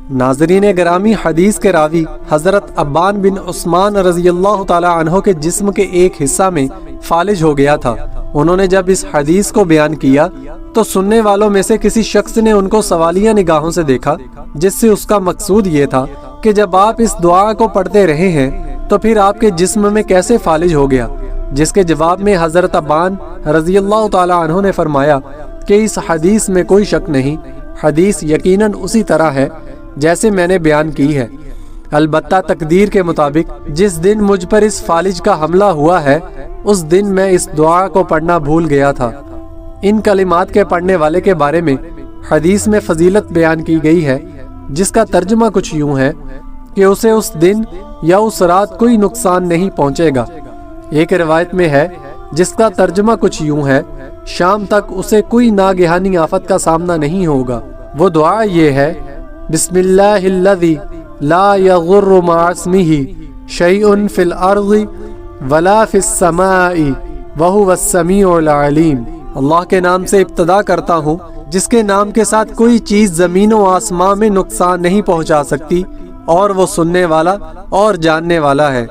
ناظرین گرامی، حدیث کے راوی حضرت ابان بن عثمان رضی اللہ تعالی عنہ کے جسم کے ایک حصہ میں فالج ہو گیا تھا۔ انہوں نے جب اس حدیث کو بیان کیا تو سننے والوں میں سے کسی شخص نے ان کو سوالیہ نگاہوں سے دیکھا، جس سے اس کا مقصود یہ تھا کہ جب آپ اس دعا کو پڑھتے رہے ہیں تو پھر آپ کے جسم میں کیسے فالج ہو گیا؟ جس کے جواب میں حضرت ابان رضی اللہ تعالی عنہ نے فرمایا کہ اس حدیث میں کوئی شک نہیں، حدیث یقیناً اسی طرح ہے جیسے میں نے بیان کی ہے، البتہ تقدیر کے مطابق جس دن مجھ پر اس فالج کا حملہ ہوا ہے اس دن میں اس دعا کو پڑھنا بھول گیا تھا۔ ان کلمات کے پڑھنے والے کے بارے میں حدیث میں فضیلت بیان کی گئی ہے، جس کا ترجمہ کچھ یوں ہے کہ اسے اس دن یا اس رات کوئی نقصان نہیں پہنچے گا۔ ایک روایت میں ہے جس کا ترجمہ کچھ یوں ہے، شام تک اسے کوئی ناگہانی آفت کا سامنا نہیں ہوگا۔ وہ دعا یہ ہے، بسم اللہ الذی لا یغر مع اسمہ شیء فی الارض ولا فی السماء وہو السمیع العلیم۔ اللہ کے نام سے ابتدا کرتا ہوں جس کے نام کے ساتھ کوئی چیز زمین و آسمان میں نقصان نہیں پہنچا سکتی، اور وہ سننے والا اور جاننے والا ہے۔